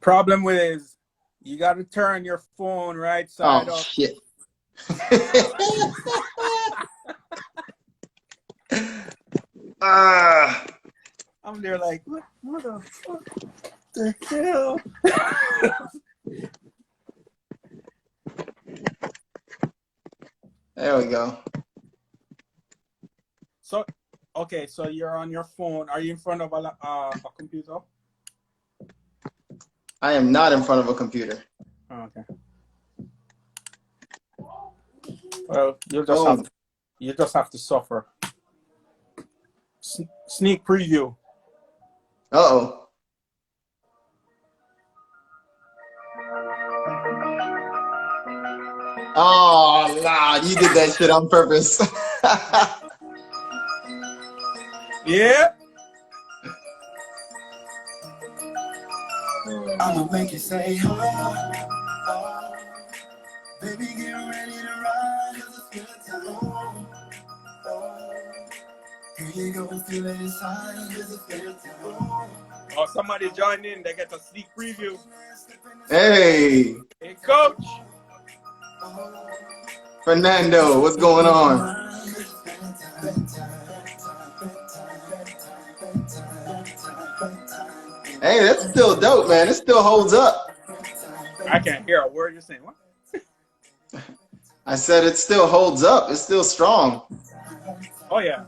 Problem is, you got to turn your phone right side up. Shit. I'm there like, what the fuck? The hell? There we go. So, okay, so you're on your phone. Are you in front of a computer? I am not in front of a computer. Oh, okay. Well, you just have to suffer. Sneak preview. Uh-oh. Oh, nah, you did that shit on purpose. Yeah. I'ma make you say, oh, oh, baby, get ready to ride, 'cause it's good time. Oh, here you go, feel it inside, 'cause it's good time. Oh, somebody join in. They get a sneak preview. Hey. Hey, Coach. Fernando, what's going on? Hey, that's still dope, man. It still holds up. I can't hear a word you're saying. What? I said it still holds up. It's still strong. Oh, yeah.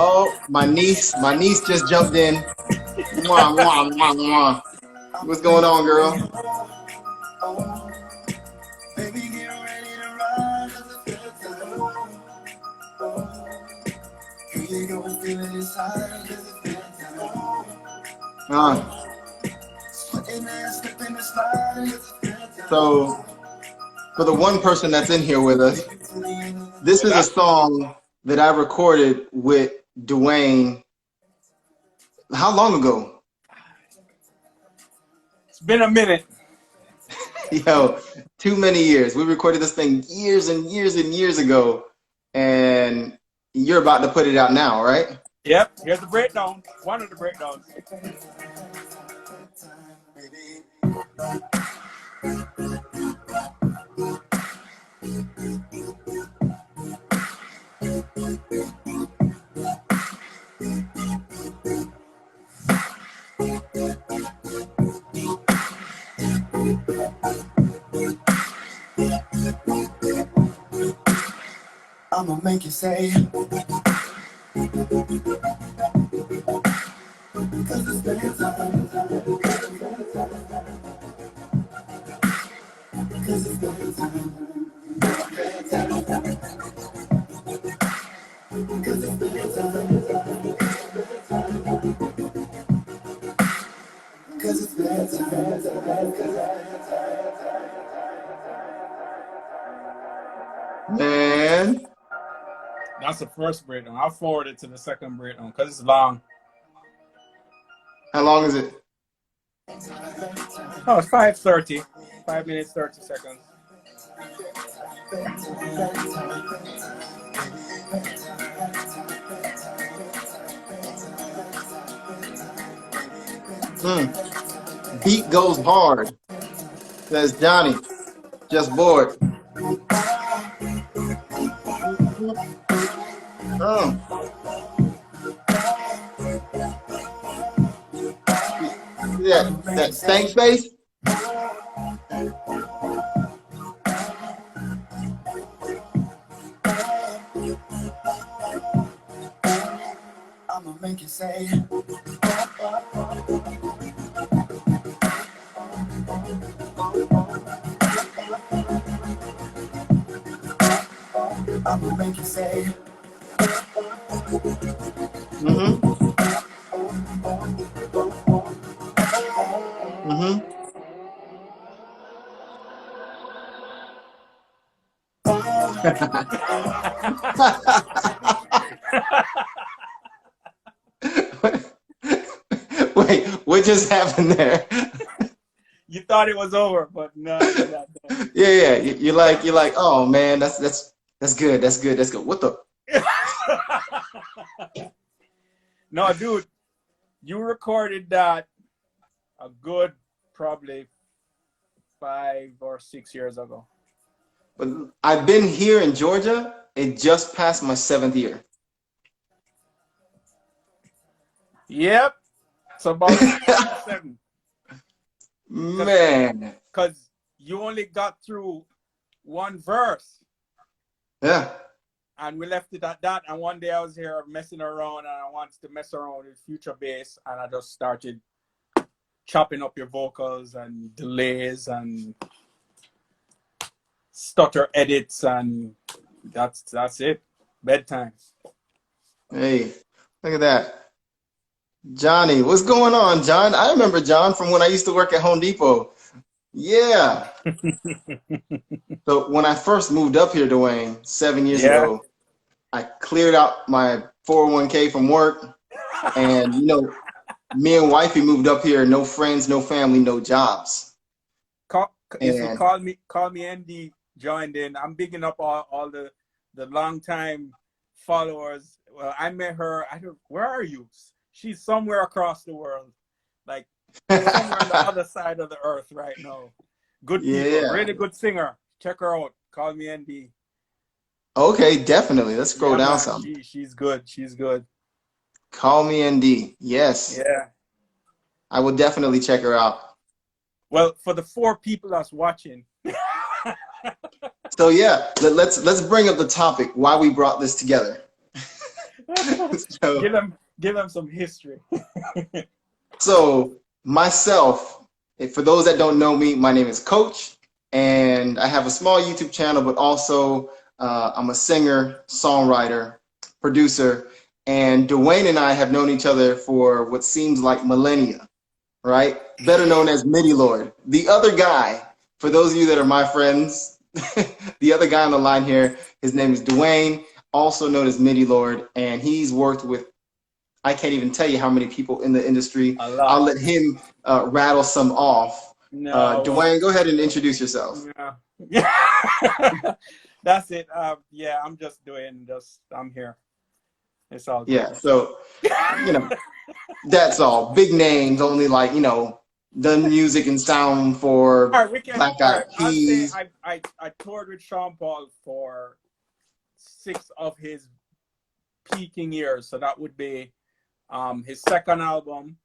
Oh, my niece just jumped in. Mwah, mwah, mwah, mwah. What's going on, girl? So, for the one person that's in here with us, this is a song that I recorded with Duane. How long ago? It's been a minute. Yo, too many years. We recorded this thing years and years and years ago, and you're about to put it out now, right? Yep, here's the breakdown. One of the breakdowns. I'ma make you say, 'cause it's been time. 'Cause it's been time. 'Cause it's been time. 'Cause it's been time. Man. That's the first breakdown. I'll forward it to the second breakdown because it's long. How long is it? Oh, it's 5:30. 5 minutes, 30 seconds. Beat goes hard. Says Johnny. Just bored. Oh. Yeah, that stank face? I'ma make you say, I'ma make you say, What just happened there? You thought it was over, but no, it's not done. Yeah. You're like, oh man, that's good. That's good. That's good. What the? No, dude, you recorded that a good probably 5 or 6 years ago. But I've been here in Georgia. It just passed my 7th year. Yep. It's about 7. Man. Because you only got through one verse. Yeah. And we left it at that. And one day I was here messing around and I wanted to mess around with future bass. And I just started chopping up your vocals and delays and stutter edits. And that's it. Bedtime. Hey, look at that. Johnny, what's going on, John? I remember John from when I used to work at Home Depot. Yeah. So when I first moved up here, Duane, 7 years ago, I cleared out my 401k from work. And, me and wifey moved up here, no friends, no family, no jobs. Call me Andy joined in. I'm bigging up all the longtime followers. Well, I met her. Where are you? She's somewhere across the world, like somewhere on the other side of the earth right now. Good people, really good singer. Check her out. Call me Andy. Okay, definitely. Let's scroll down some. She's good. She's good. Call me ND. Yes. Yeah. I will definitely check her out. Well, for the 4 people that's watching. So yeah, let's bring up the topic, why we brought this together. So, give them some history. So myself, for those that don't know me, my name is Coach, and I have a small YouTube channel, but also I'm a singer, songwriter, producer, and Duane and I have known each other for what seems like millennia, right? Better known as Midilord. The other guy, for those of you that are my friends, the other guy on the line here, his name is Duane, also known as Midilord, and he's worked with, I can't even tell you how many people in the industry. I'll let him rattle some off. No, Duane, go ahead and introduce yourself. Yeah. That's it. Yeah, I'm just I'm here. It's all good. Yeah, so, that's all. Big names, only like, done music and sound for Black Eyed Peas. I toured with Sean Paul for 6 of his peaking years. So that would be his second album.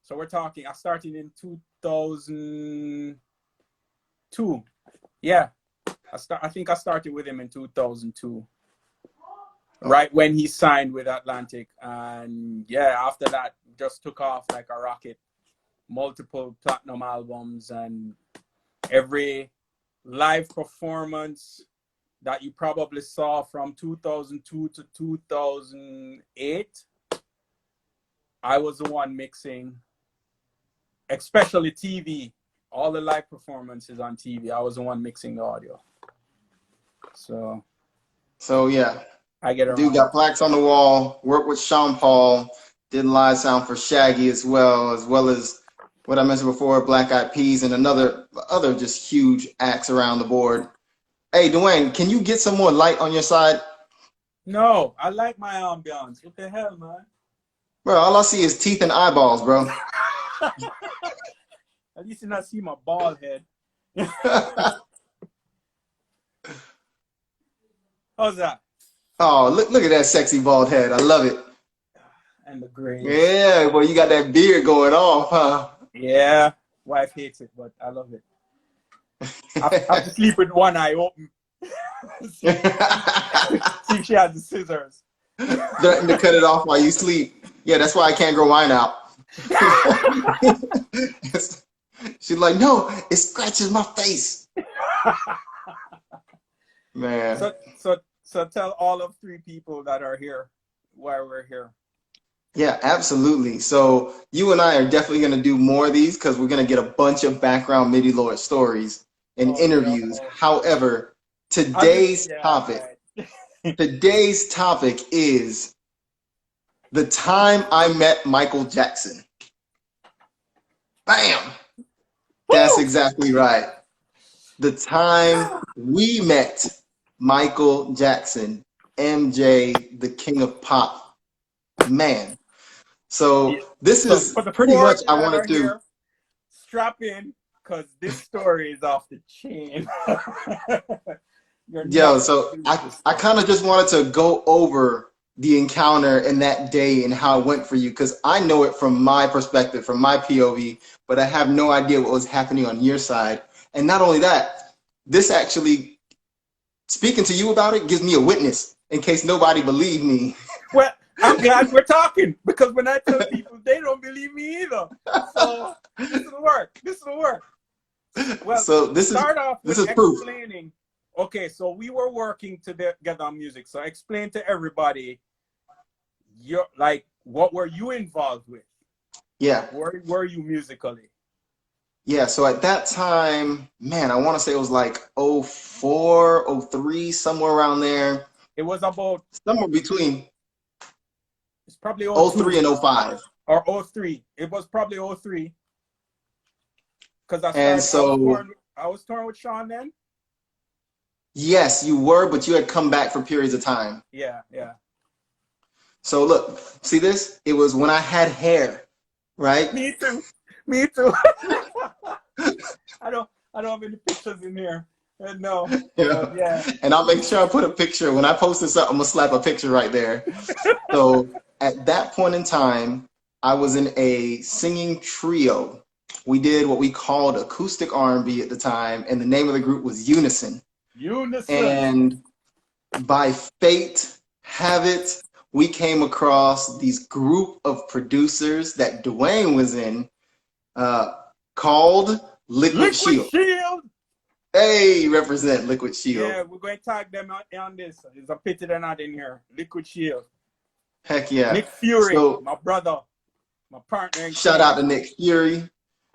So we're talking, I started in 2002. Yeah. I think I started with him in 2002. Right when he signed with Atlantic. And yeah, after that, just took off like a rocket. Multiple platinum albums, and every live performance that you probably saw from 2002 to 2008, I was the one mixing, especially TV. All the live performances on TV, I was the one mixing the audio. So yeah, I get it. Dude got plaques on the wall, worked with Sean Paul, did live sound for Shaggy as well as what I mentioned before, Black Eyed Peas, and other just huge acts around the board. Hey, Duane, can you get some more light on your side? No, I like my ambiance. What the hell, man? Bro, all I see is teeth and eyeballs, bro. At least you not see my bald head. How's that? Oh, look at that sexy bald head. I love it. And the gray. Yeah, boy, you got that beard going off, huh? Yeah, wife hates it, but I love it. I have to sleep with one eye open. See if she has the scissors. Threaten to cut it off while you sleep. Yeah, that's why I can't grow mine out. She's like, no, it scratches my face. Man. So tell all of 3 people that are here why we're here. Yeah, absolutely. So you and I are definitely going to do more of these because we're going to get a bunch of background Midilord stories and interviews. No. However, today's topic is the time I met Michael Jackson. Bam. That's exactly right. The time we met Michael Jackson, MJ, the king of pop. Man. Yeah. So this So is for the pretty four much of you I that wanted are to, here, strap in because this story is off the chain. You're not yo, gonna so believe this I story. kind of just wanted to go over the encounter in that day and how it went for you because I know it from my perspective, from my POV, but I have no idea what was happening on your side. And not only that, this actually, speaking to you about it, gives me a witness in case nobody believed me. Well, I'm glad we're talking because when I tell people, they don't believe me either. So this will work. This will work. Well, So start off this with is proof. explaining. Okay, so we were working together on music. So explain to everybody, what were you involved with? Yeah. Where were you musically? Yeah, so at that time, man, I want to say it was like '04, '03, somewhere around there. It was about, Somewhere between it's probably '02 '03 and '05. or '03. It was probably '03 because And so, I was touring with Sean then. yes, you were, but you had come back for periods of time. Yeah, yeah. So look, see this? It was when I had hair, right? Me too. Me too. I don't have any pictures in here. No. Yeah. Yeah. And I'll make sure I put a picture. When I post this up, I'm gonna slap a picture right there. So at that point in time, I was in a singing trio. We did what we called acoustic R&B at the time, and the name of the group was Unison. Unison. And by fate, have it, we came across these group of producers that Duane was in, called Liquid Shield. Shield. Hey, represent Liquid Shield. Yeah, we're going to tag them on this. It's a pity they're not in here. Liquid Shield. Heck yeah. Nick Fury, So, my brother, my partner. shout out to Nick Fury,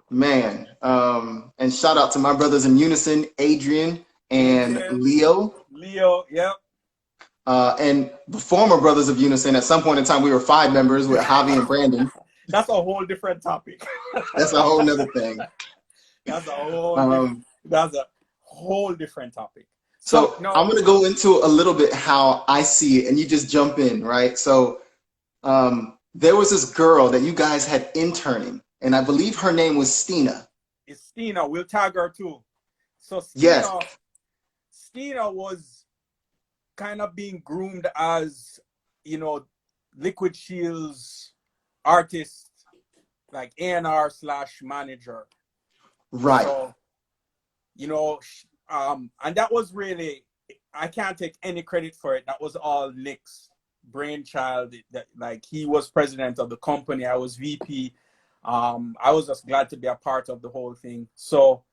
man. And shout out to my brothers in Unison, Adrian and Leo. Yep. And the former brothers of Unison, at some point in time, we were 5 members with Javi and Brandon. That's a whole different topic. That's a whole nother thing. That's a whole different topic. So I'm going to go into a little bit how I see it, and you just jump in, right? So there was this girl that you guys had interning, and I believe her name was Stina. It's Stina. We'll tag her too. So Stina was kind of being groomed as, Liquid Shield's artist, like A&R / manager. Right. So, and that was really, I can't take any credit for it. That was all Nick's brainchild. Like, he was president of the company. I was VP. I was just glad to be a part of the whole thing. So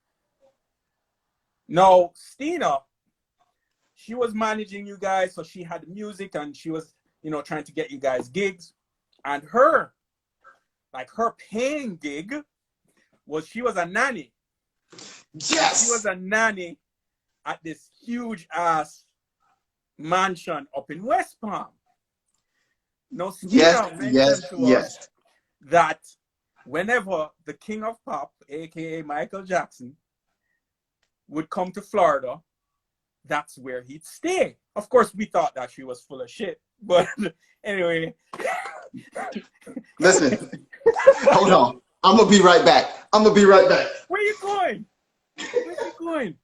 now Stina, she was managing you guys. So she had music and she was, trying to get you guys gigs. And her paying gig was, she was a nanny. Yes. She was a nanny at this huge ass mansion up in West Palm. Now, Stina mentioned to us that whenever the king of pop, aka Michael Jackson, would come to Florida, that's where he'd stay. Of course, we thought that she was full of shit, but anyway. Listen, hold on. I'm gonna be right back. Where you going? Where's he going?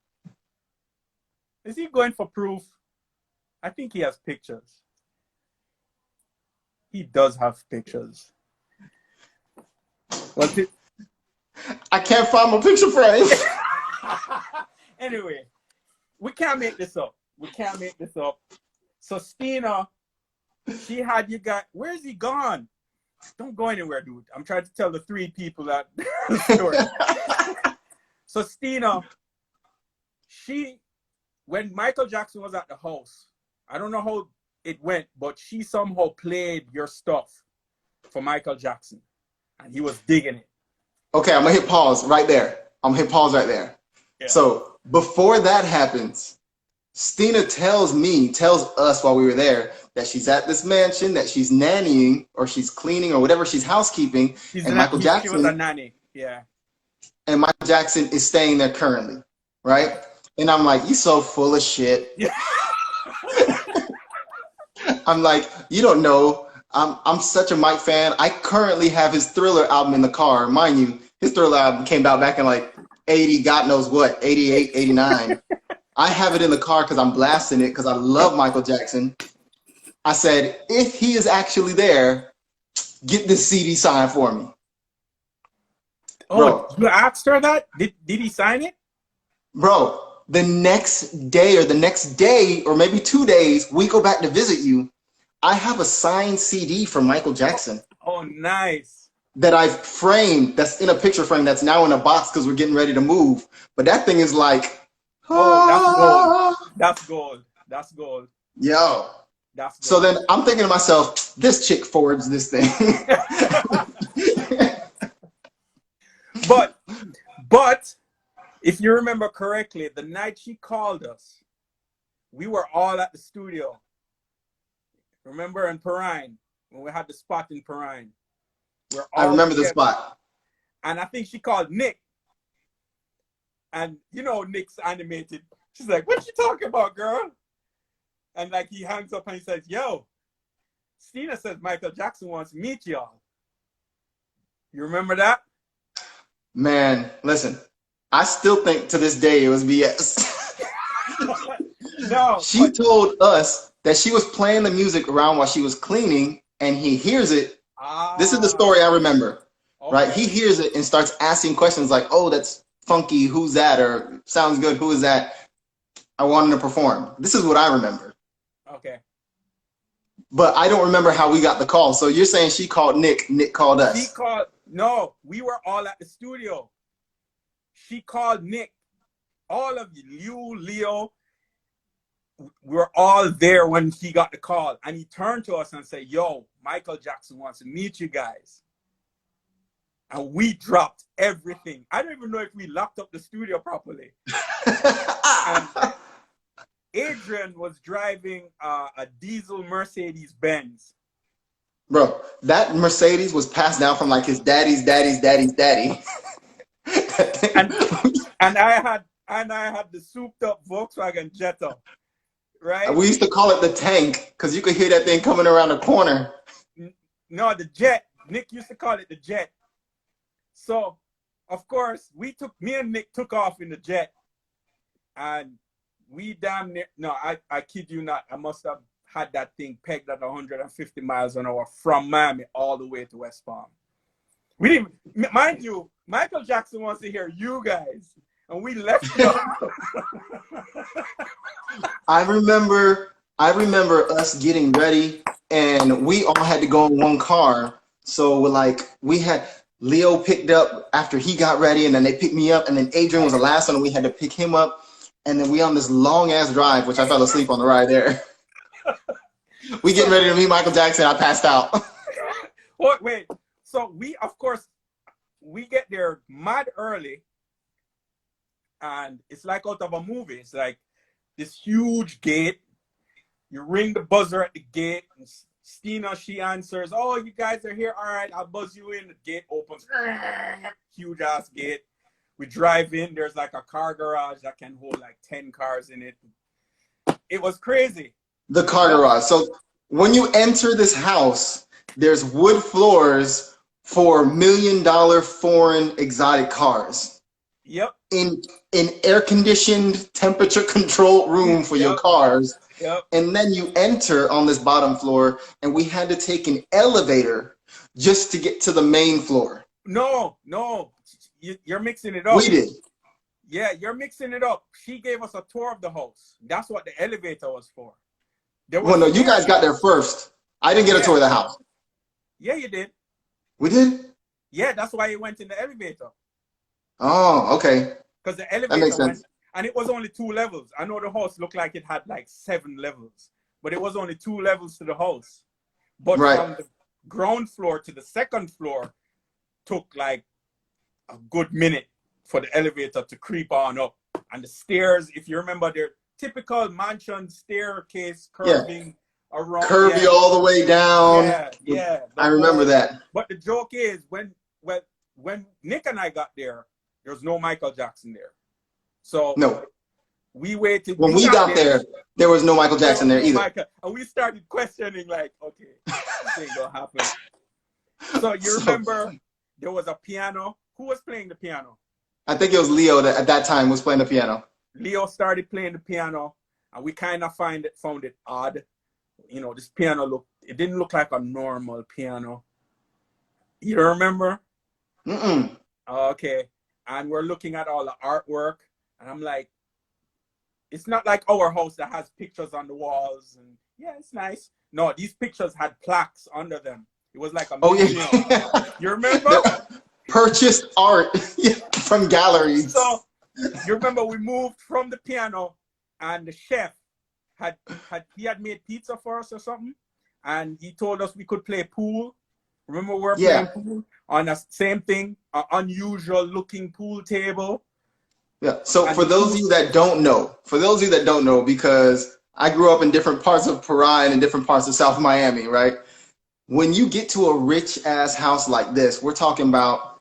Is he going for proof? I think he has pictures. He does have pictures. What's it? I can't find my picture frame. Anyway, we can't make this up. So Stina, she had you guys. Where's he gone? Don't go anywhere, dude. I'm trying to tell the 3 people that story. So Stina, when Michael Jackson was at the house, I don't know how it went, but she somehow played your stuff for Michael Jackson, and he was digging it. Okay, I'm gonna hit pause right there. Yeah. So before that happens, Stina tells us while we were there that she's at this mansion, that she's nannying or she's cleaning or whatever, she's housekeeping. And Michael Jackson, she was a nanny. Yeah. and Michael Jackson is staying there currently, right? And I'm like, you so full of shit. Yeah. I'm like, you don't know. I'm such a Mike fan. I currently have his Thriller album in the car. Mind you, his Thriller album came out back in like 80, God knows what, 88, 89. I have it in the car because I'm blasting it because I love Michael Jackson. I said, if he is actually there, get this CD signed for me. Oh, Bro, you asked her that? Did he sign it? bro, the next day or maybe 2 days, we go back to visit you. I have a signed CD from Michael Jackson Oh, nice. that I've framed, that's in a picture frame that's now in a box because we're getting ready to move. But that thing is like, Oh, that's gold. ah, That's gold. That's gold. yo. That's So gold. then I'm thinking to myself, this chick forwards this thing. But if you remember correctly, the night she called us, we were all at the studio. Remember in Perrine, when we had the spot in Perrine? We're I all remember the together. spot. And I think she called Nick. And you know Nick's animated. She's like, what you talking about, girl? And like he hangs up and he says, yo, Stina says Michael Jackson wants to meet y'all. You remember that? Man, listen, I still think to this day it was BS. No. She told us that she was playing the music around while she was cleaning and he hears it. This is the story I remember, okay. right? He hears it and starts asking questions like, oh, that's funky, who's that? Or sounds good, who is that? I want him to perform. This is what I remember. Okay. But I don't remember how we got the call. So you're saying she called Nick, Nick called us. No, we were all at the studio. She called Nick. All of you, Leo, we were all there when he got the call. And he turned to us and said, yo, Michael Jackson wants to meet you guys. And we dropped everything. I don't even know if we locked up the studio properly. And Adrian was driving a diesel Mercedes Benz. Bro, that Mercedes was passed down from like his daddy's daddy. and I had the souped up Volkswagen Jetta, right? We used to call it the tank because you could hear that thing coming around the corner. No, the Jet. Nick used to call it the Jet. So, of course, me and Nick took off in the Jet, and we damn near, no, I kid you not, I must have had that thing pegged at 150 miles an hour from Miami all the way to West Palm. We didn't, mind you, Michael Jackson wants to hear you guys, and we left. I remember us getting ready, and we all had to go in one car. So we had Leo picked up after he got ready, and then they picked me up, and then Adrian was the last one, and we had to pick him up, and then we on this long ass drive, which I fell asleep on the ride there. We getting ready to meet Michael Jackson. I passed out. Wait. So we, of course, we get there mad early, and it's like out of a movie. It's like this huge gate. You ring the buzzer at the gate, and Stina, she answers, oh, you guys are here. All right, I'll buzz you in. The gate opens. Huge ass gate. We drive in. There's like a car garage that can hold like 10 cars in it. It was crazy. The car garage. So when you enter this house, there's wood floors for $1 million foreign exotic cars. Yep. In air-conditioned, temperature-controlled room for your cars. Yep. And then you enter on this bottom floor, and we had to take an elevator just to get to the main floor. No. You're mixing it up. We did. Yeah, you're mixing it up. She gave us a tour of the house. That's what the elevator was for. Well, no, you guys got there first. I didn't get a tour of the house. Yeah, you did. We did? Yeah, that's why you went in the elevator. Oh, okay. Because the elevator that makes sense. And it was only 2 levels. I know the house looked like it had like 7 levels, but it was only 2 levels to the house. But from the ground floor to the second floor took like a good minute for the elevator to creep on up. And the stairs, if you remember, they're typical mansion staircase curving around. Curvy all the way down. Yeah. I remember that. But the joke is when Nick and I got there, There's no Michael Jackson there. So No. we waited. When we got there was no Michael Jackson there either. And we started questioning, like, okay, this ain't gonna happen. So you remember there was a piano. Who was playing the piano? I think it was Leo that at that time was playing the piano. Leo started playing the piano, and we kind of found it odd. You know, this piano it didn't look like a normal piano. You don't remember? Mm-mm. Okay. And we're looking at all the artwork, and I'm like, it's not like our house that has pictures on the walls, and yeah, it's nice. No, these pictures had plaques under them. It was like a museum. Yeah. You remember? Purchased art from galleries. So you remember we moved from the piano, and the chef had made pizza for us or something, and he told us we could play pool. Remember we were playing pool on the same thing, an unusual looking pool table. Yeah. So for those of you that don't know, because I grew up in different parts of Parai and in different parts of South Miami, right? When you get to a rich ass house like this, we're talking about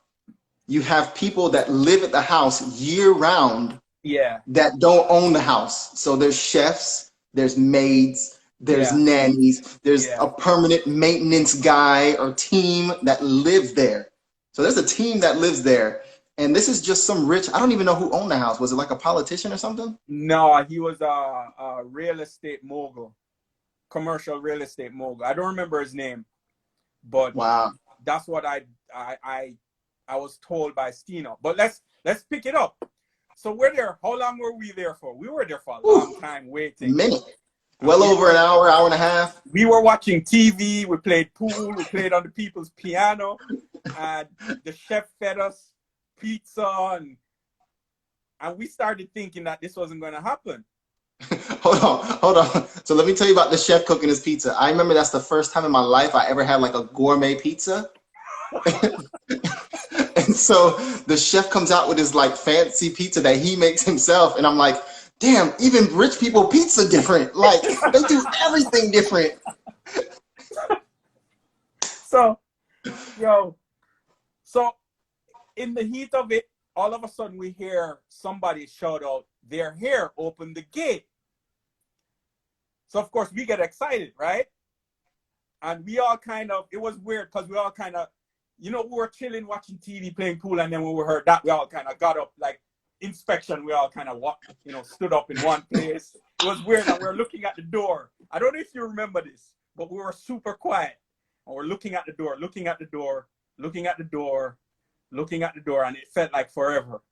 you have people that live at the house year round. Yeah. That don't own the house. So there's chefs, there's maids, there's nannies, there's a permanent maintenance guy or team that live there. So there's a team that lives there. And this is just some rich, I don't even know who owned the house. Was it like a politician or something? No, he was a real estate mogul, commercial real estate mogul. I don't remember his name, but wow, that's what I was told by Stino. But let's pick it up. So we're there. How long were we there for? We were there for a long time waiting. Minute. Well over an hour, hour and a half. We were watching TV. We played pool. We played on the people's piano. And the chef fed us pizza. And we started thinking that this wasn't going to happen. Hold on. So let me tell you about the chef cooking his pizza. I remember that's the first time in my life I ever had like a gourmet pizza. And so the chef comes out with his like fancy pizza that he makes himself. And I'm like, damn, even rich people pizza different. Like they do everything different. So in the heat of it, all of a sudden we hear somebody shout out, "They're here, open the gate." So of course we get excited, right? And we all it was weird because we all kind of, we were chilling, watching TV, playing pool, and then when we heard that, we all kind of got up, like inspection, we all kind of walked, stood up in one place. It was weird, and we were looking at the door. I don't know if you remember this, but we were super quiet. And we're looking at the door, looking at the door, looking at the door, looking at the door, and it felt like forever.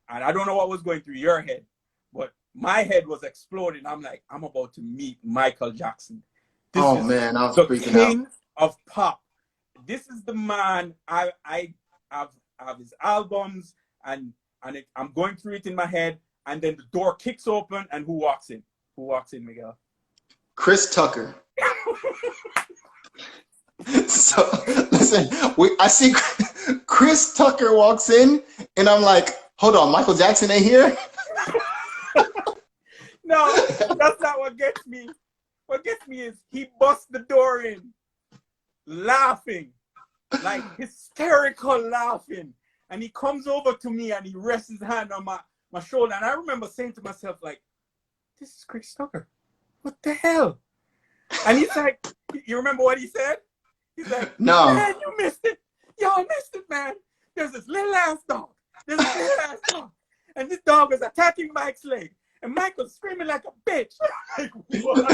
And I don't know what was going through your head, but my head was exploding. I'm like, I'm about to meet Michael Jackson. This is man, I was the freaking king out. of pop. This is the man. I have his albums, and I'm going through it in my head, and then the door kicks open, and who walks in? Who walks in, Miguel? Chris Tucker. So listen, I see Chris Tucker walks in, and I'm like, hold on, Michael Jackson ain't here? No, that's not what gets me. What gets me is he busts the door in, laughing, like hysterical laughing. And he comes over to me and he rests his hand on my shoulder. And I remember saying to myself, like, this is Chris Tucker. What the hell? And he's like, you remember what he said? He's like, no. Man, you missed it. Y'all missed it, man. There's this little ass dog. There's this little ass dog. And this dog was attacking Mike's leg. And Mike was screaming like a bitch. Like, what?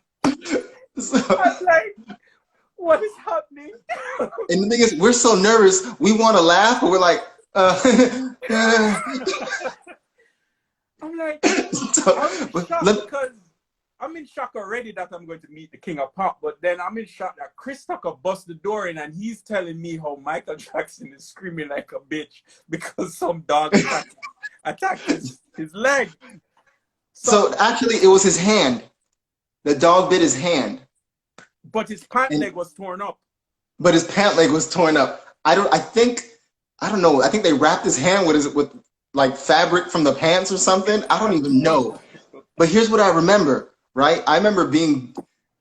I was like, what is happening? And the thing is, we're so nervous. We want to laugh, but we're like, I'm like, I'm in shock because I'm in shock already that I'm going to meet the king of pop, but then I'm in shock that Chris Tucker busts the door in and he's telling me how Michael Jackson is screaming like a bitch because some dog attacked his leg. So actually, it was his hand. The dog bit his hand. But his pant leg was torn up. But his pant leg was torn up. I don't know. I think they wrapped his hand with like fabric from the pants or something. I don't even know. But here's what I remember, right? I remember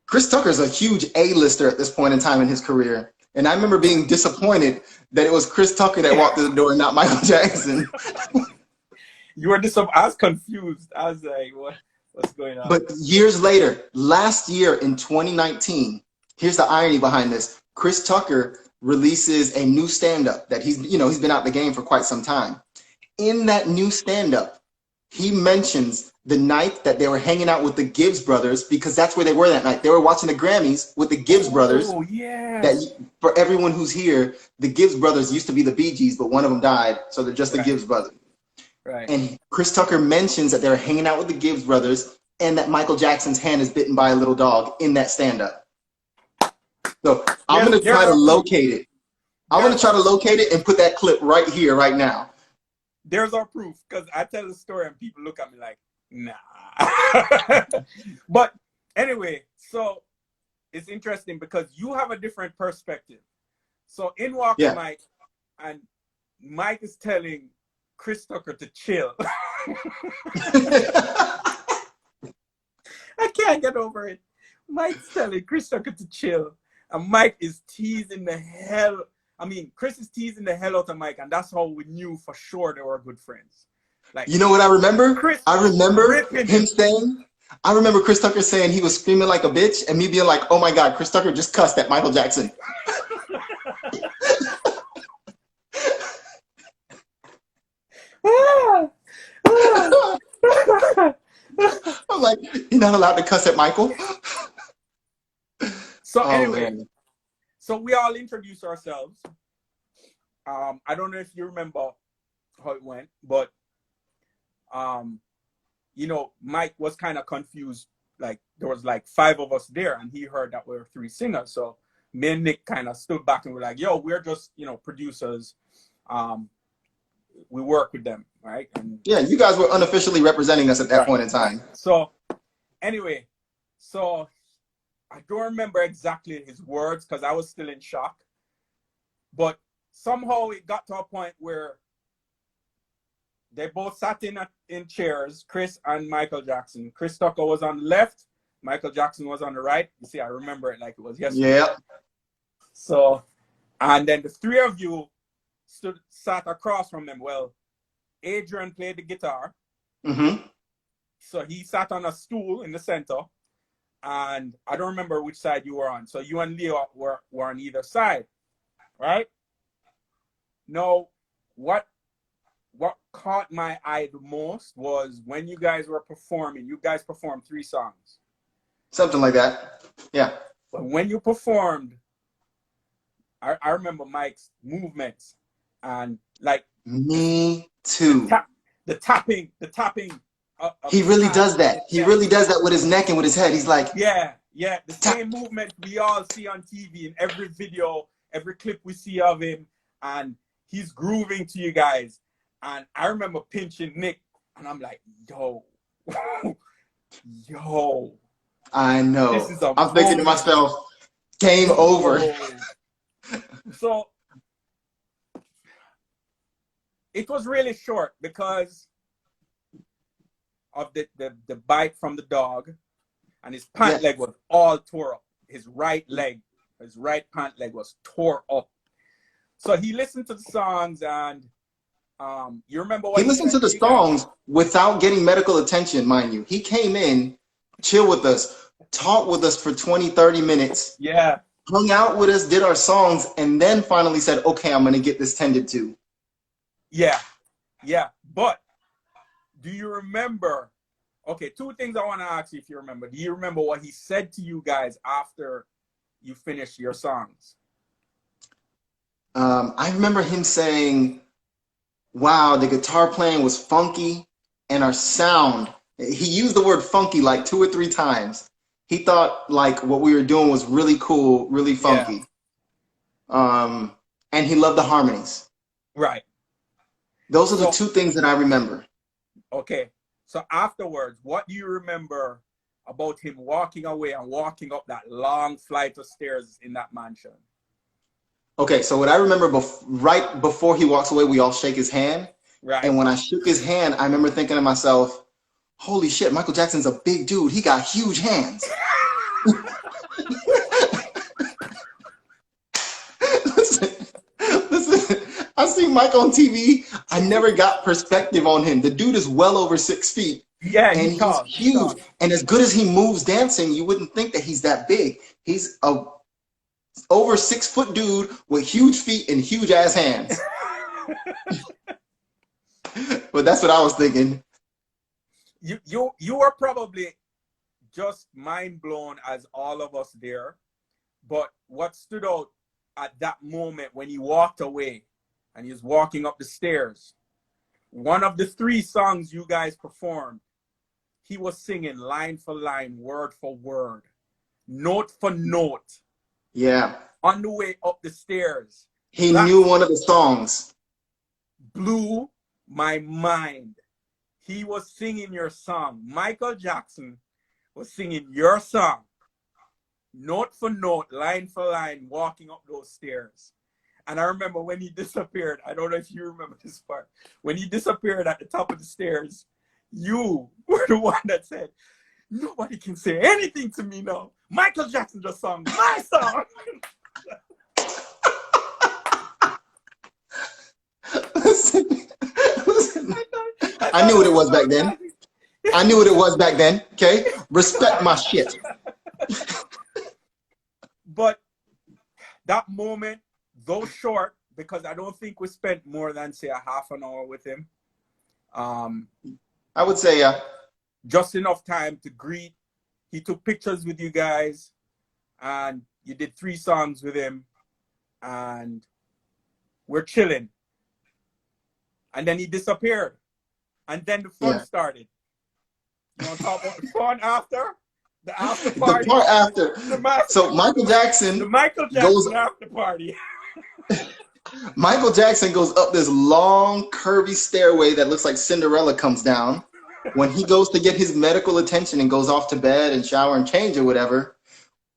Chris Tucker's a huge A-lister at this point in time in his career. And I remember being disappointed that it was Chris Tucker that walked through the door and not Michael Jackson. You were I was confused. I was like, what's going on? But years later, last year in 2019, here's the irony behind this. Chris Tucker releases a new stand-up that he's been out the game for quite some time. In that new stand-up, he mentions the night that they were hanging out with the Gibbs brothers, because that's where they were that night. They were watching the Grammys with the Gibbs brothers. Oh, yeah. That, for everyone who's here, the Gibbs brothers used to be the Bee Gees, but one of them died, so they're just the Gibbs brothers. Right. And Chris Tucker mentions that they were hanging out with the Gibbs brothers and that Michael Jackson's hand is bitten by a little dog in that stand-up. So I'm going to try to locate it. I'm going to try to locate it and put that clip right here, right now. There's our proof, because I tell the story and people look at me like, nah. But anyway, so it's interesting because you have a different perspective. So in walks Mike, and Mike is telling Chris Tucker to chill. I can't get over it. Mike's telling Chris Tucker to chill, and Mike is teasing the hell. I mean, Chris is teasing the hell out of Mike, and that's how we knew for sure they were good friends. Like, you know what I remember? I remember Chris Tucker saying he was screaming like a bitch, and me being like, oh my God, Chris Tucker just cussed at Michael Jackson. I'm like, you're not allowed to cuss at Michael? So anyway, so we all introduced ourselves. I don't know if you remember how it went, but Mike was kind of confused. Like, there was like 5 of us there, and he heard that we were 3 singers. So me and Nick kind of stood back and were like, yo, we're just, producers. We work with them, right? And yeah, you guys were unofficially representing us at that point in time. So anyway, so I don't remember exactly his words because I was still in shock. But somehow it got to a point where they both sat in chairs, Chris and Michael Jackson. Chris Tucker was on the left, Michael Jackson was on the right. You see, I remember it like it was yesterday. Yeah. So, and then the 3 of you sat across from them. Well, Adrian played the guitar. Mm-hmm. So he sat on a stool in the center. And I don't remember which side you were on. So you and Leo were on either side, right? Now, what caught my eye the most was when you guys were performing. You guys performed 3 songs. Something like that. Yeah. But when you performed, I remember Mike's movements and like me too. The tapping. He really does that. He really does that with his neck and with his head. He's like, yeah. The same movement we all see on TV in every video, every clip we see of him, and he's grooving to you guys. And I remember pinching Nick, and I'm like, yo. I know. This is I'm thinking to myself, game over. So it was really short because of the bite from the dog, and his pant leg was all tore up. His right pant leg was tore up. So he listened to the songs, and you remember what he listened to the songs without getting medical attention, mind you. He came in, chill with us, talked with us for 20, 30 minutes. Yeah. Hung out with us, did our songs, and then finally said, okay, I'm going to get this tended to. Yeah. But do you remember? Okay, 2 things I want to ask you if you remember. Do you remember what he said to you guys after you finished your songs? I remember him saying, wow, the guitar playing was funky and our sound. He used the word funky like 2 or 3 times. He thought like what we were doing was really cool, really funky. Yeah. And he loved the harmonies. Right. Those are the 2 things that I remember. Okay. So afterwards, what do you remember about him walking away and walking up that long flight of stairs in that mansion? Okay, so what I remember right before he walks away, we all shake his hand. Right. And when I shook his hand, I remember thinking to myself, holy shit, Michael Jackson's a big dude. He got huge hands. I see Mike on TV. I never got perspective on him. The dude is well over 6 feet. Yeah, And he's he's tall. He's huge. tall. And as good as he moves dancing, you wouldn't think that he's that big. He's a over 6 foot dude with huge feet and huge ass hands. But that's what I was thinking. You are probably just mind blown as all of us there. But what stood out at that moment when he walked away and he was walking up the stairs, one of the 3 songs you guys performed, he was singing line for line, word for word, note for note. Yeah. On the way up the stairs. He knew one of the songs. Blew my mind. He was singing your song. Michael Jackson was singing your song. Note for note, line for line, walking up those stairs. And I remember when he disappeared, I don't know if you remember this part, when he disappeared at the top of the stairs, you were the one that said, nobody can say anything to me now. Michael Jackson just sung my song. Listen. I knew what it was back then. I knew what it was back then. Okay? Respect my shit. But that moment, though short, because I don't think we spent more than, say, a half an hour with him. I would say, yeah. Just enough time to greet. He took pictures with you guys, and you did 3 songs with him, and we're chilling. And then he disappeared. And then the fun started. You want to talk about the fun after? The after party? The part after. So Michael Jackson. The Michael Jackson after party. Michael Jackson goes up this long, curvy stairway that looks like Cinderella comes down. When he goes to get his medical attention and goes off to bed and shower and change or whatever,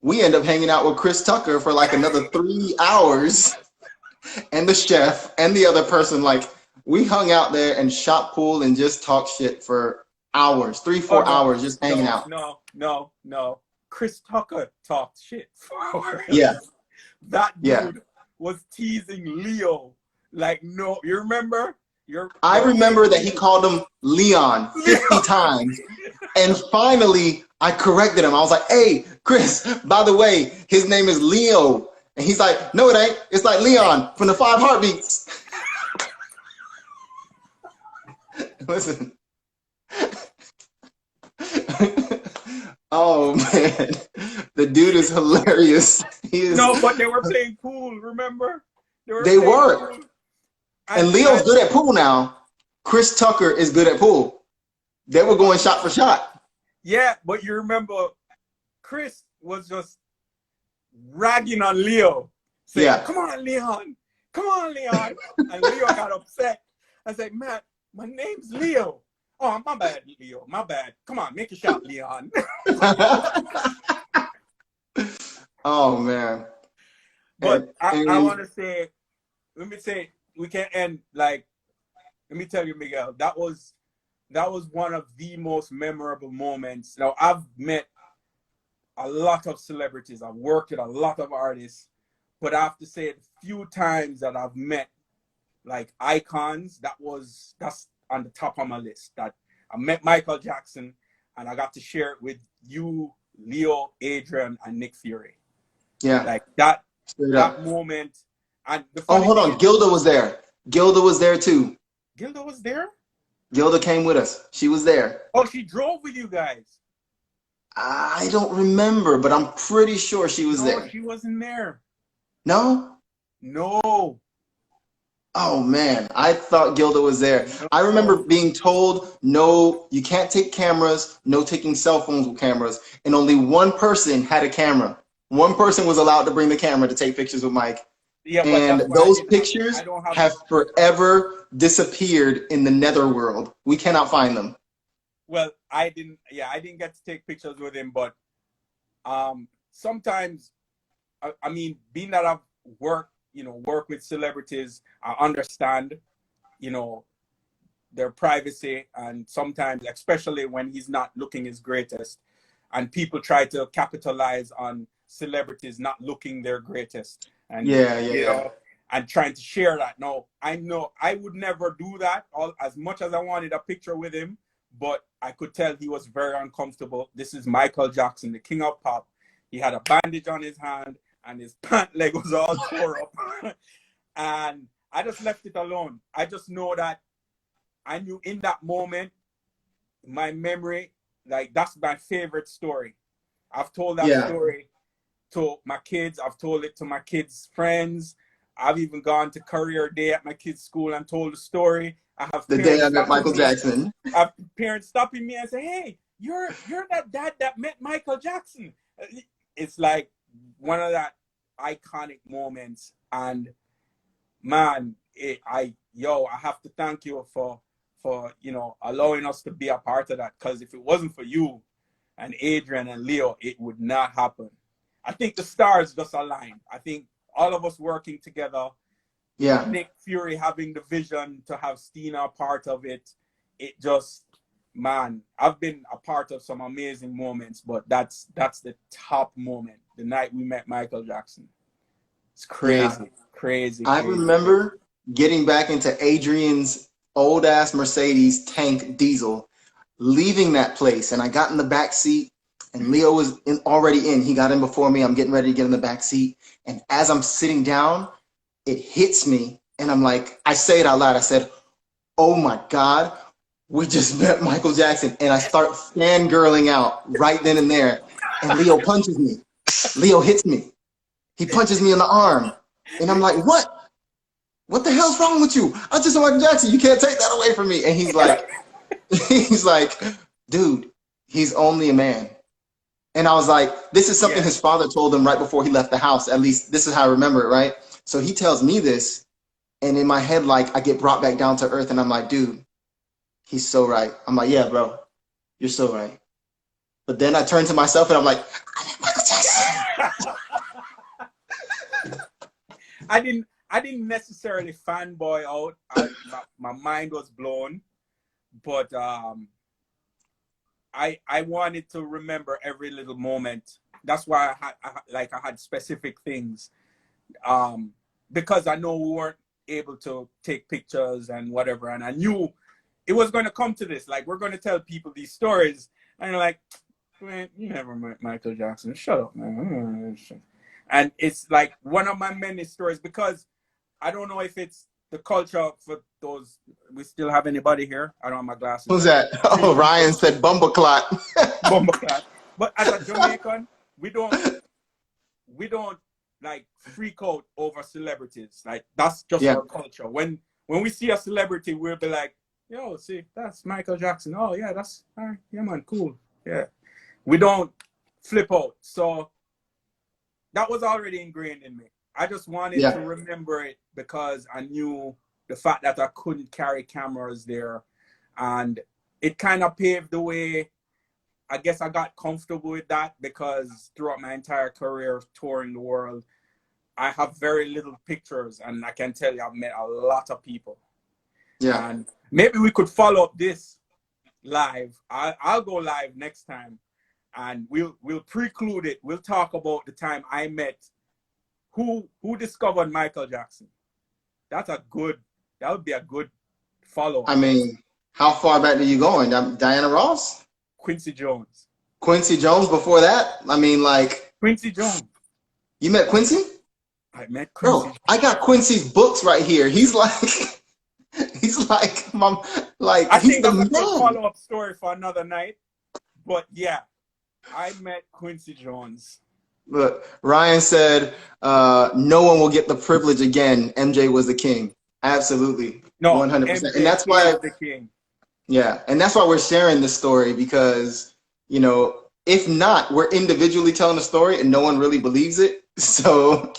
we end up hanging out with Chris Tucker for like another 3 hours. And the chef and the other person, like, we hung out there and shot pool and just talked shit for hours, 3-4 hours just hanging out. No. Chris Tucker talked shit for hours. Yeah. That dude was teasing Leo. Like, no, you remember? I remember that he called him Leon 50 times. And finally, I corrected him. I was like, hey, Chris, by the way, his name is Leo. And he's like, no, it ain't. It's like Leon from the 5 Heartbeats. Listen. Oh, man. The dude is hilarious. He is... No, but they were playing pool, remember? They were. And Leo's good at pool now. Chris Tucker is good at pool. They were going shot for shot. Yeah, but you remember Chris was just ragging on Leo. Saying, come on, Leon. Come on, Leon. And Leo got upset. I said, Matt, my name's Leo. Oh, my bad, Leo. My bad. Come on, make a shot, Leon. Oh, man. But I want to say, let me say, we can end, like, let me tell you, Miguel, that was one of the most memorable moments. Now, I've met a lot of celebrities. I've worked with a lot of artists. But I have to say, the few times that I've met, like, icons, that's on the top of my list. That I met Michael Jackson, and I got to share it with you, Leo, Adrian, and Nick Fury. Yeah. Like, that moment. And hold on. Gilda was there. Gilda was there, too. Gilda was there? Gilda came with us. She was there. Oh, she drove with you guys. I don't remember, but I'm pretty sure she was there. No, she wasn't there. No? No. Oh, man. I thought Gilda was there. No. I remember being told, no, you can't take cameras, no taking cell phones with cameras. And only one person had a camera. One person was allowed to bring the camera to take pictures with Mike. Yeah, and those pictures have forever disappeared in the netherworld. We cannot find them. Well, I didn't get to take pictures with him, but sometimes, I mean, being that I've worked with celebrities, I understand, their privacy, and sometimes, especially when he's not looking his greatest, and people try to capitalize on celebrities not looking their greatest. And and trying to share that. Now, I know I would never do that as much as I wanted a picture with him, but I could tell he was very uncomfortable. This is Michael Jackson, the king of pop. He had a bandage on his hand and his pant leg was all tore up. And I just left it alone. I just know that I knew in that moment, my memory, like that's my favorite story. I've told that story to my kids. I've told it to my kids' friends. I've even gone to career day at my kids' school and told the story. I have the day I met Michael Jackson. I have parents stopping me and say, "Hey, you're that dad that met Michael Jackson." It's like one of that iconic moments. And man, I have to thank you for allowing us to be a part of that. Because if it wasn't for you and Adrian and Leo, it would not happen. I think the stars just aligned. I think all of us working together. Yeah. Nick Fury having the vision to have Stina a part of it. It just, man, I've been a part of some amazing moments, but that's the top moment. The night we met Michael Jackson. It's crazy, crazy. I remember getting back into Adrian's old ass Mercedes tank diesel, leaving that place, and I got in the back seat, and Leo was already in. He got in before me. I'm getting ready to get in the back seat, and as I'm sitting down, it hits me, and I'm like, I say it out loud. I said, "Oh my God, we just met Michael Jackson," and I start fangirling out right then and there, and Leo punches me. Leo hits me. He punches me in the arm, and I'm like, "What? What the hell's wrong with you? I just saw Michael Jackson. You can't take that away from me." And he's like, "Dude, he's only a man." And I was like, this is something his father told him right before he left the house. At least this is how I remember it, right? So he tells me this, and in my head, like, I get brought back down to earth, and I'm like, dude, he's so right. I'm like, yeah, bro, you're so right. But then I turn to myself, and I'm like, I met Michael Jackson. I didn't necessarily fanboy out. My mind was blown, but I wanted to remember every little moment. That's why I had specific things, because I know we weren't able to take pictures and whatever, and I knew it was going to come to this. Like, we're going to tell people these stories, and you're like, "Man, you never met Michael Jackson. Shut up, man." And it's like one of my many stories, because I don't know if it's the culture for those. We still have anybody here? I don't have my glasses. Who's that? Oh, Ryan said bumbleclot. Bumbleclot. But as a Jamaican, we don't like freak out over celebrities. Like, that's just our culture. When we see a celebrity, we'll be like, "Yo, see, that's Michael Jackson. Oh yeah, that's yeah, man, cool." Yeah. We don't flip out. So that was already ingrained in me. I just wanted to remember it, because I knew the fact that I couldn't carry cameras there, and it kind of paved the way. I guess I got comfortable with that, because throughout my entire career touring the world, I have very little pictures, and I can tell you I've met a lot of people. Yeah. And maybe we could follow up this live. I'll go live next time, and we'll preclude it. We'll talk about the time I met who discovered Michael Jackson. That would be a good follow-up. I mean, how far back are you going? Diana Ross? Quincy Jones. Quincy Jones before that? I mean, like, Quincy Jones. You met Quincy? I met Quincy. Bro, I got Quincy's books right here. He's like I he's think the that's a good man. follow-up story for another night. But yeah, I met Quincy Jones. Look, Ryan said, no one will get the privilege again. MJ was the king. Absolutely. No, 100%. MJ And that's why the king. Yeah, and that's why we're sharing this story, because, you know, if not, we're individually telling a story and no one really believes it. So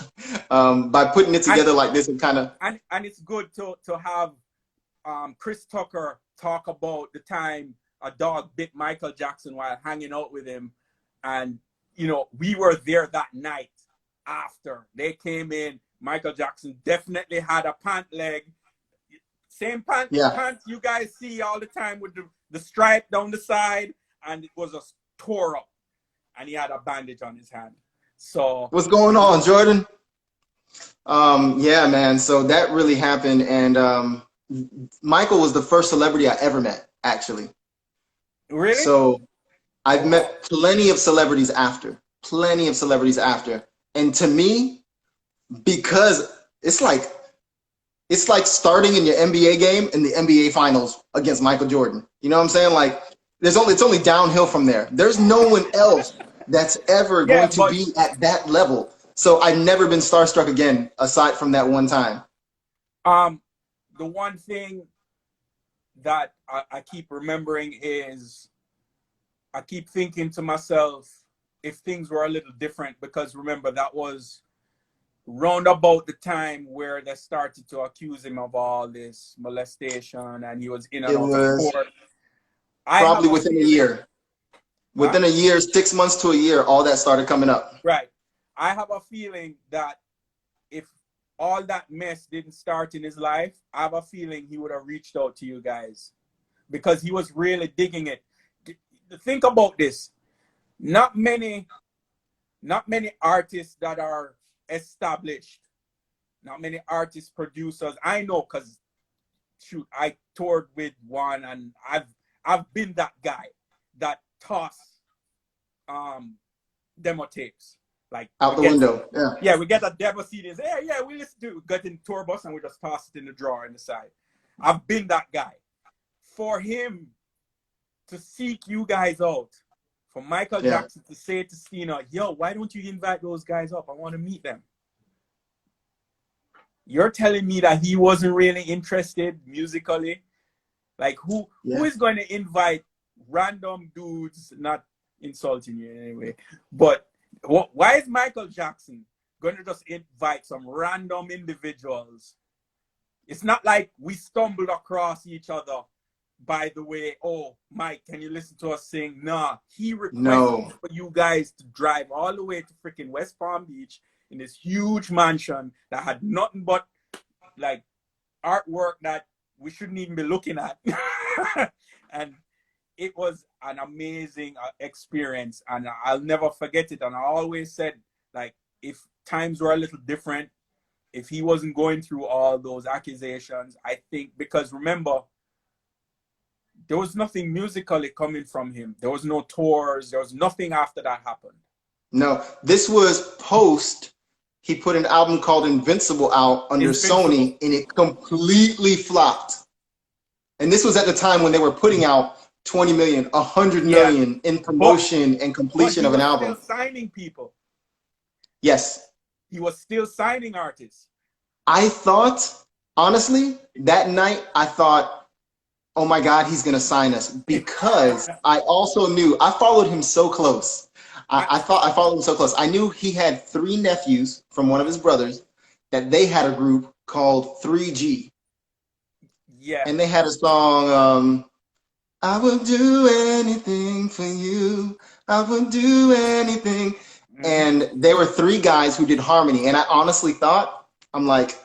by putting it together like this, it kind of... And it's good to have Chris Tucker talk about the time a dog bit Michael Jackson while hanging out with him. And, you know, we were there that night after. They came in. Michael Jackson definitely had a pant leg. Same pants you guys see all the time with the stripe down the side, and it was a tore up, and he had a bandage on his hand. So what's going on, Jordan? Yeah, man. So that really happened, and Michael was the first celebrity I ever met, actually. Really? So I've Oh wow. met plenty of celebrities after, and to me, because it's like starting in your NBA game in the NBA Finals against Michael Jordan. You know what I'm saying? Like, it's only downhill from there. There's no one else that's ever Yeah, going to but be at that level. So I've never been starstruck again, aside from that one time. um, the one thing that I keep remembering is I keep thinking to myself if things were a little different, because remember that was round about the time where they started to accuse him of all this molestation and he was in and It out of was court. I have probably a within a feeling, year. huh? Within a year, 6 months to a year, all that started coming up. Right. I have a feeling that if all that mess didn't start in his life, I have a feeling he would have reached out to you guys because he was really digging it. Think about this. Not many, not many artists that are established, not many artists, producers. I know because shoot, I toured with one and I've been that guy that toss demo tapes. Like Out we the get window. Yeah. yeah, we get a demo CD and say, yeah, yeah, we listen to get in tour bus and we just toss it in the drawer in the side. I've been that guy. For him to seek you guys out, for Michael Yeah. Jackson to say to Stina, yo, why don't you invite those guys up? I want to meet them. You're telling me that he wasn't really interested musically? Like who Yeah. is going to invite random dudes, not insulting you in any way, but why is Michael Jackson going to just invite some random individuals? It's not like we stumbled across each other by the way, oh, Mike, can you listen to us sing? Nah, he requested No. for you guys to drive all the way to freaking West Palm Beach in this huge mansion that had nothing but like artwork that we shouldn't even be looking at. And it was an amazing experience and I'll never forget it. And I always said, like, if times were a little different, if he wasn't going through all those accusations, I think, because remember, there was nothing musically coming from him. There was no tours. There was nothing after that happened. No. This was post. He put an album called Invincible out under Invincible. Sony, and it completely flopped. And this was at the time when they were putting out 20 million, 100 Yeah. million in But promotion and but completion he of an was still album. signing people. Yes. He was still signing artists. I thought, honestly, that night, I thought, oh my God, he's going to sign us, because I also knew I followed him so close. I thought I followed him so close. I knew he had 3 nephews from one of his brothers that they had a group called 3G. Yeah. And they had a song, I will do anything for you. I will do anything. Mm-hmm. And they were 3 guys who did harmony. And I honestly thought, I'm like,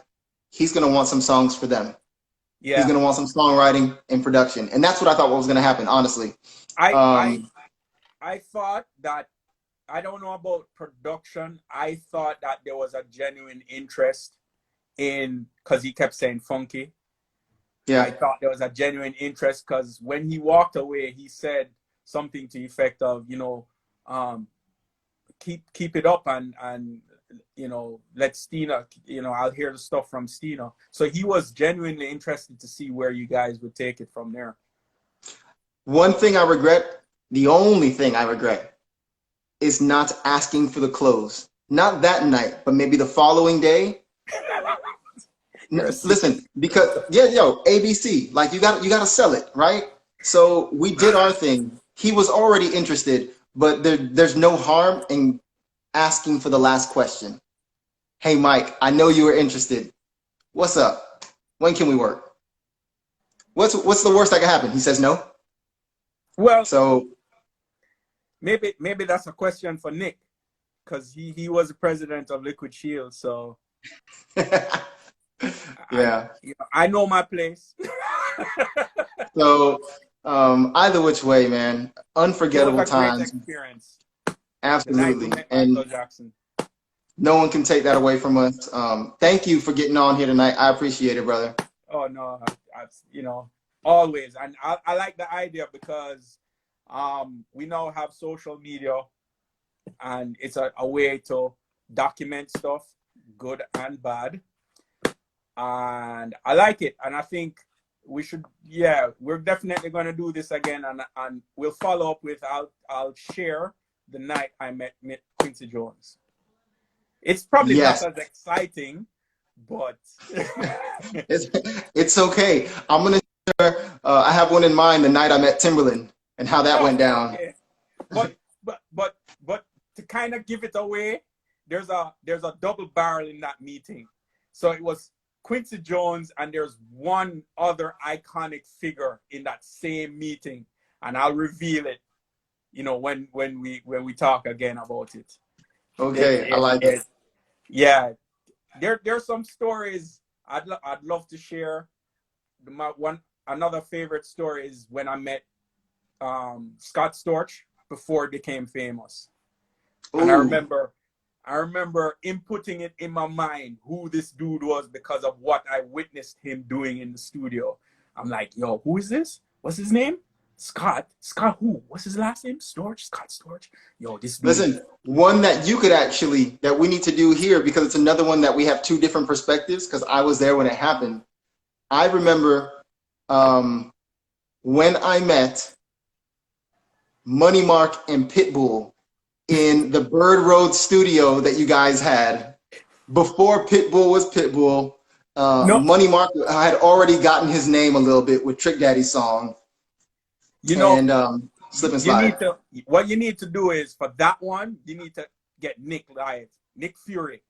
he's going to want some songs for them. Yeah. He's going to want some songwriting and production. And that's what I thought was going to happen, honestly. I thought that, I don't know about production. I thought that there was a genuine interest in, because he kept saying funky. Yeah. I thought there was a genuine interest because when he walked away, he said something to the effect of, you know, keep it up and you know, let Stina, you know, I'll hear the stuff from Stina. So he was genuinely interested to see where you guys would take it from there. One thing I regret, the only thing I regret, is not asking for the clothes. Not that night, but maybe the following day. Listen, because ABC, like you got to sell it, right? So we did our thing. He was already interested, but there's no harm in asking for the last question. Hey, Mike, I know you were interested. What's up? When can we work? What's the worst that can happen? He says no. Well, so maybe that's a question for Nick, because he was the president of Liquid Shield, so yeah, I know my place. So either which way, man, unforgettable It was a great times. experience. Absolutely. The night we met And Michael Jackson. No one can take that away from us. Thank you for getting on here tonight. I appreciate it, brother. Oh no, you know, always. And I like the idea because we now have social media, and it's a way to document stuff, good and bad. And I like it. And I think we should, yeah, we're definitely going to do this again. And we'll follow up with, I'll share the night I met Quincy Jones. It's probably Yes. not as exciting, but it's okay. I'm gonna share, I have one in mind, the night I met Timberland and how that went down. Okay. But to kind of give it away, there's a double barrel in that meeting. So it was Quincy Jones, and there's one other iconic figure in that same meeting, and I'll reveal it, you know, when we talk again about it. Okay, I like it. Yeah, there's some stories I'd love to share. Another favorite story is when I met Scott Storch before he became famous. Ooh. And I remember inputting it in my mind who this dude was because of what I witnessed him doing in the studio. I'm like, yo, who is this? What's his name? Scott who? What's his last name? Storch? Scott Storch? Yo, this dude. Listen, one that you could actually, that we need to do here, because it's another one that we have two different perspectives, because I was there when it happened. I remember when I met Money Mark and Pitbull in the Bird Road studio that you guys had. Before Pitbull was Pitbull, Money Mark had already gotten his name a little bit with Trick Daddy's song. You know, and Slip and Slide. What you need to do is, for that one, you need to get Nick live. Nick Fury.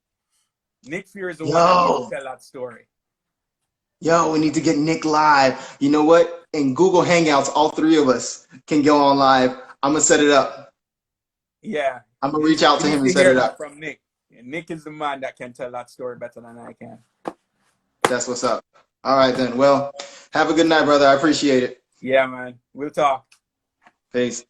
Nick Fury is the one that needs to tell that story. Yo, we need to get Nick live. You know what? In Google Hangouts, all three of us can go on live. I'm going to set it up. Yeah. I'm going to reach out to him and set it up. From Nick. And Nick is the man that can tell that story better than I can. That's what's up. All right, then. Well, have a good night, brother. I appreciate it. Yeah, man. We'll talk. Peace.